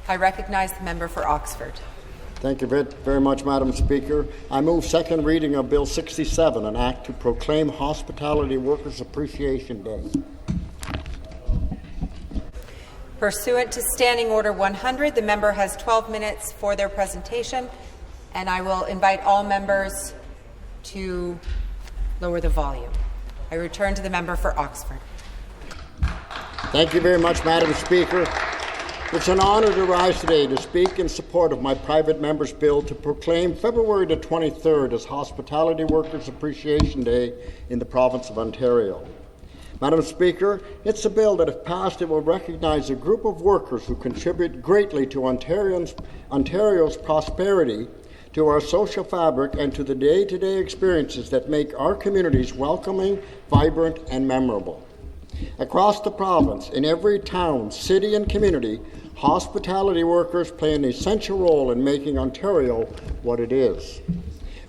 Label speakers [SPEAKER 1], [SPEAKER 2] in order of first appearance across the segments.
[SPEAKER 1] I recognize the member for Oxford.
[SPEAKER 2] Thank you very much, Madam Speaker. I move second reading of Bill 67, an act to proclaim Hospitality Workers' Appreciation Day.
[SPEAKER 1] Pursuant to Standing Order 100, the member has 12 minutes for their presentation, and I will invite all members to lower the volume. I return to the member for Oxford.
[SPEAKER 2] Thank you very much, Madam Speaker. It's an honour to rise today to speak in support of my private member's bill to proclaim February the 23rd as Hospitality Workers' Appreciation Day in the province of Ontario. Madam Speaker, it's a bill that, if passed, it will recognise a group of workers who contribute greatly to Ontario's prosperity, to our social fabric, and to the day-to-day experiences that make our communities welcoming, vibrant, and memorable. Across the province, in every town, city, and community, hospitality workers play an essential role in making Ontario what it is.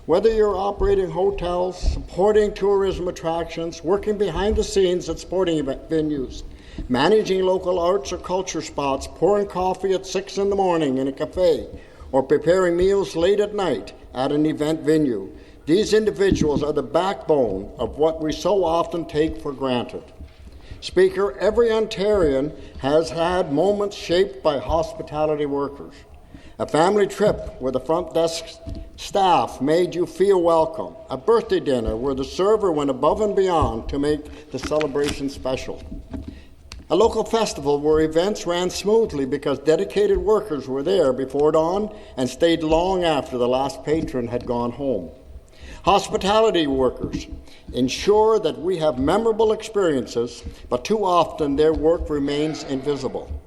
[SPEAKER 2] Whether you're operating hotels, supporting tourism attractions, working behind the scenes at sporting venues, managing local arts or culture spots, pouring coffee at 6 in the morning in a cafe, or preparing meals late at night at an event venue, these individuals are the backbone of what we so often take for granted. Speaker, every Ontarian has had moments shaped by hospitality workers. A family trip where the front desk staff made you feel welcome. A birthday dinner where the server went above and beyond to make the celebration special. A local festival where events ran smoothly because dedicated workers were there before dawn and stayed long after the last patron had gone home. Hospitality workers ensure that we have memorable experiences, but too often their work remains invisible.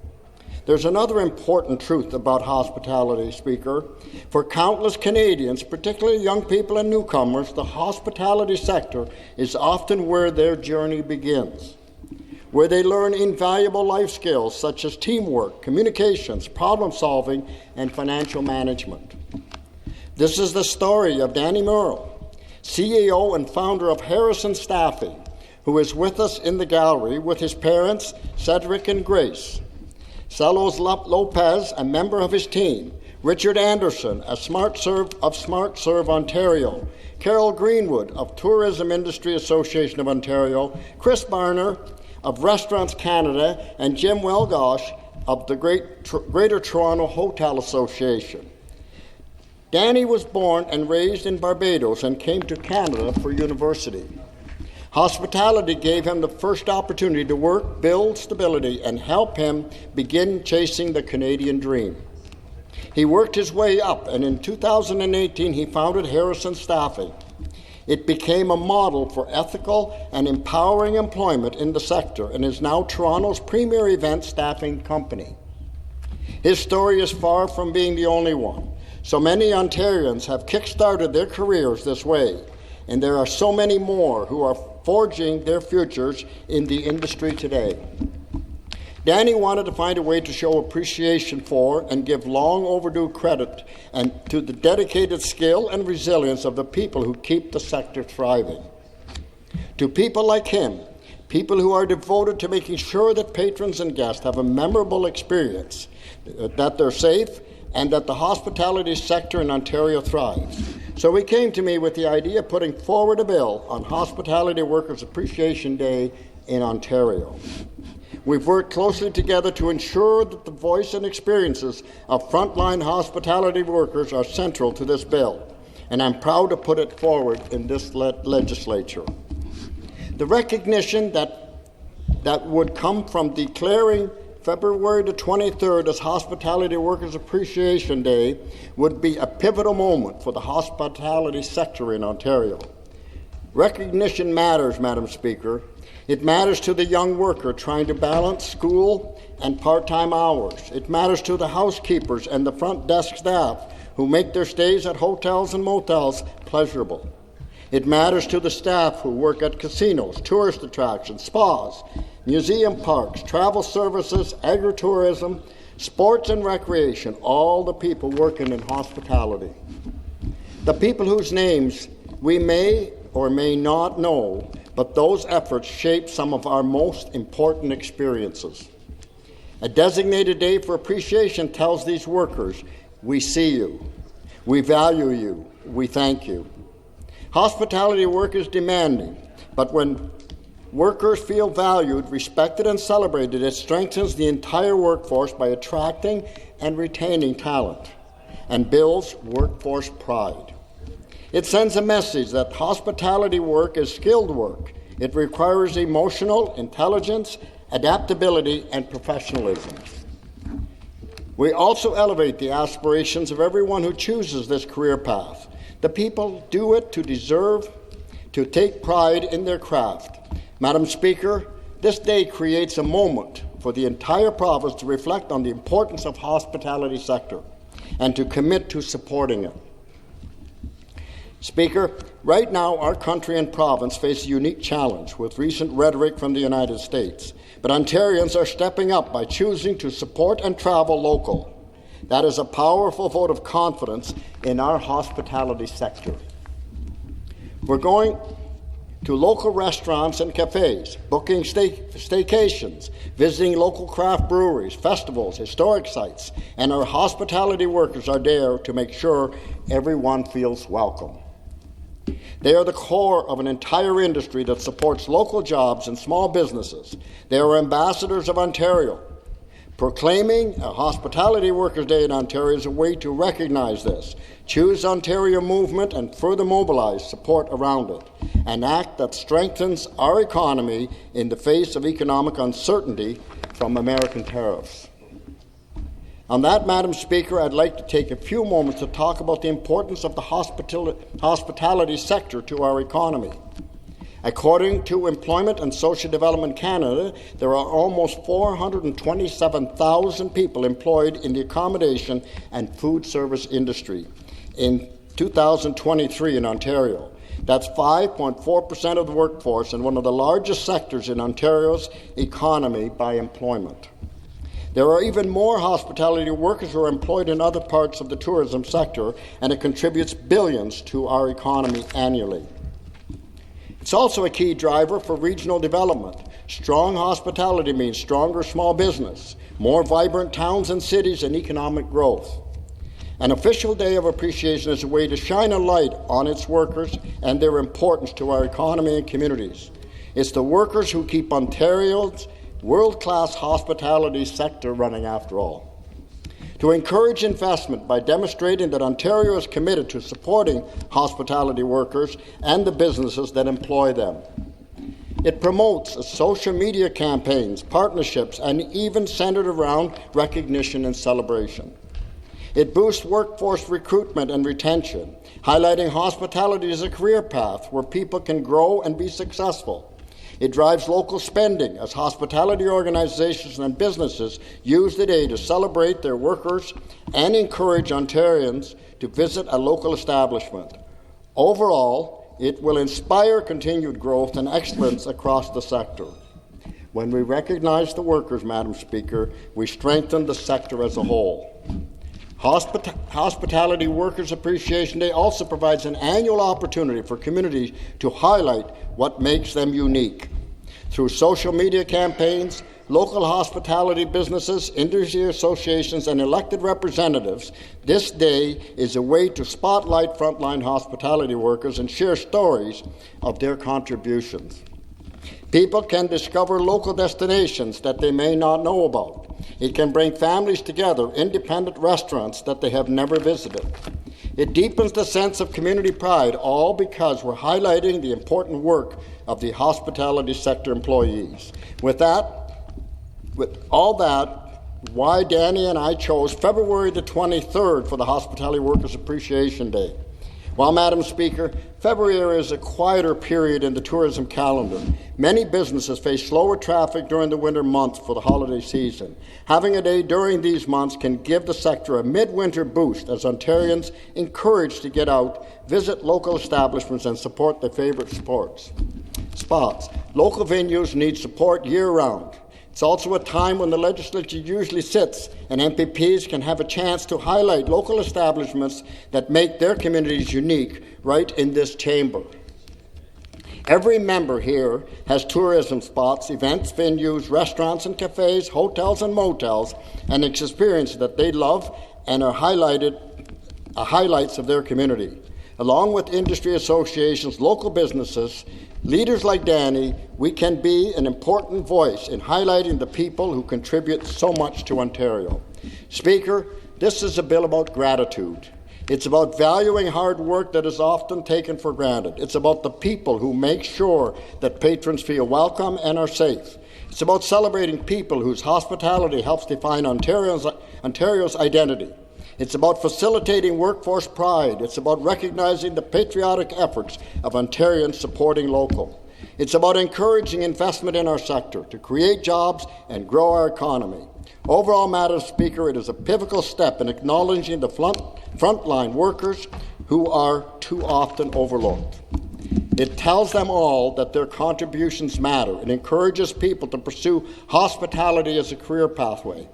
[SPEAKER 2] There's another important truth about hospitality, Speaker. For countless Canadians, particularly young people and newcomers, the hospitality sector is often where their journey begins, where they learn invaluable life skills such as teamwork, communications, problem-solving, and financial management. This is the story of Danny Murrow, CEO and founder of Harrison Staffing, who is with us in the gallery with his parents, Cedric and Grace. Celos Lopez, a member of his team, Richard Anderson, a SmartServe of SmartServe Ontario, Carol Greenwood of Tourism Industry Association of Ontario, Chris Barner of Restaurants Canada, and Jim Welgosh of the Greater Toronto Hotel Association. Danny was born and raised in Barbados and came to Canada for university. Hospitality gave him the first opportunity to work, build stability, and help him begin chasing the Canadian dream. He worked his way up, and in 2018 he founded Harrison Staffing. It became a model for ethical and empowering employment in the sector and is now Toronto's premier event staffing company. His story is far from being the only one. So many Ontarians have kick-started their careers this way, and there are so many more who are forging their futures in the industry today. Danny wanted to find a way to show appreciation for and give long overdue credit and to the dedicated skill and resilience of the people who keep the sector thriving. To people like him, people who are devoted to making sure that patrons and guests have a memorable experience, that they're safe, and that the hospitality sector in Ontario thrives. So he came to me with the idea of putting forward a bill on Hospitality Workers' Appreciation Day in Ontario. We've worked closely together to ensure that the voice and experiences of frontline hospitality workers are central to this bill, and I'm proud to put it forward in this legislature. The recognition that would come from declaring February the 23rd as Hospitality Workers' Appreciation Day would be a pivotal moment for the hospitality sector in Ontario. Recognition matters, Madam Speaker. It matters to the young worker trying to balance school and part-time hours. It matters to the housekeepers and the front desk staff who make their stays at hotels and motels pleasurable. It matters to the staff who work at casinos, tourist attractions, spas, museum parks, travel services, agritourism, sports and recreation, all the people working in hospitality. The people whose names we may or may not know, but those efforts shape some of our most important experiences. A designated day for appreciation tells these workers, we see you, we value you, we thank you. Hospitality work is demanding, but when workers feel valued, respected, and celebrated, it strengthens the entire workforce by attracting and retaining talent and builds workforce pride. It sends a message that hospitality work is skilled work. It requires emotional intelligence, adaptability, and professionalism. We also elevate the aspirations of everyone who chooses this career path. The people do it to deserve, to take pride in their craft. Madam Speaker, this day creates a moment for the entire province to reflect on the importance of the hospitality sector and to commit to supporting it. Speaker, right now our country and province face a unique challenge with recent rhetoric from the United States, but Ontarians are stepping up by choosing to support and travel local. That is a powerful vote of confidence in our hospitality sector. We're going to local restaurants and cafes, booking staycations, visiting local craft breweries, festivals, historic sites, and our hospitality workers are there to make sure everyone feels welcome. They are the core of an entire industry that supports local jobs and small businesses. They are ambassadors of Ontario. Proclaiming a Hospitality Workers' Day in Ontario is a way to recognize this, choose Ontario movement, and further mobilize support around it, an act that strengthens our economy in the face of economic uncertainty from American tariffs. On that, Madam Speaker, I'd like to take a few moments to talk about the importance of the hospitality sector to our economy. According to Employment and Social Development Canada, there are almost 427,000 people employed in the accommodation and food service industry in 2023 in Ontario. That's 5.4% of the workforce and one of the largest sectors in Ontario's economy by employment. There are even more hospitality workers who are employed in other parts of the tourism sector, and it contributes billions to our economy annually. It's also a key driver for regional development. Strong hospitality means stronger small business, more vibrant towns and cities, and economic growth. An official day of appreciation is a way to shine a light on its workers and their importance to our economy and communities. It's the workers who keep Ontario's world-class hospitality sector running after all. To encourage investment by demonstrating that Ontario is committed to supporting hospitality workers and the businesses that employ them. It promotes social media campaigns, partnerships, and even centered around recognition and celebration. It boosts workforce recruitment and retention, highlighting hospitality as a career path where people can grow and be successful. It drives local spending as hospitality organizations and businesses use the day to celebrate their workers and encourage Ontarians to visit a local establishment. Overall, it will inspire continued growth and excellence across the sector. When we recognize the workers, Madam Speaker, we strengthen the sector as a whole. Hospitality Workers Appreciation Day also provides an annual opportunity for communities to highlight what makes them unique. Through social media campaigns, local hospitality businesses, industry associations, and elected representatives, this day is a way to spotlight frontline hospitality workers and share stories of their contributions. People can discover local destinations that they may not know about. It can bring families together, independent restaurants that they have never visited. It deepens the sense of community pride, all because we're highlighting the important work of the hospitality sector employees. With all that, why Danny and I chose February the 23rd for the Hospitality Workers Appreciation Day. Well, Madam Speaker, February is a quieter period in the tourism calendar. Many businesses face slower traffic during the winter months for the holiday season. Having a day during these months can give the sector a midwinter boost as Ontarians encouraged to get out, visit local establishments, and support their favorite spots. Local venues need support year-round. It's also a time when the legislature usually sits and MPPs can have a chance to highlight local establishments that make their communities unique right in this chamber. Every member here has tourism spots, events, venues, restaurants and cafes, hotels and motels, and experiences that they love and are highlights of their community. Along with industry associations, local businesses, leaders like Danny, we can be an important voice in highlighting the people who contribute so much to Ontario. Speaker, this is a bill about gratitude. It's about valuing hard work that is often taken for granted. It's about the people who make sure that patrons feel welcome and are safe. It's about celebrating people whose hospitality helps define Ontario's identity. It's about facilitating workforce pride. It's about recognizing the patriotic efforts of Ontarians supporting local. It's about encouraging investment in our sector to create jobs and grow our economy. Overall, Madam Speaker, it is a pivotal step in acknowledging the frontline workers who are too often overlooked. It tells them all that their contributions matter. It encourages people to pursue hospitality as a career pathway.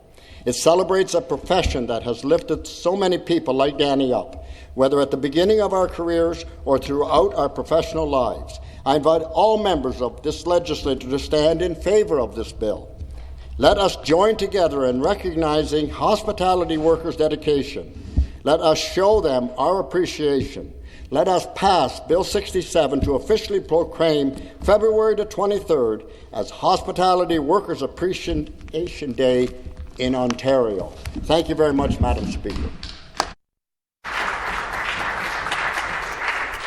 [SPEAKER 2] It celebrates a profession that has lifted so many people like Danny up, whether at the beginning of our careers or throughout our professional lives. I invite all members of this legislature to stand in favour of this bill. Let us join together in recognizing hospitality workers' dedication. Let us show them our appreciation. Let us pass Bill 67 to officially proclaim February the 23rd as Hospitality Workers' Appreciation Day in Ontario. Thank you very much, Madam Speaker.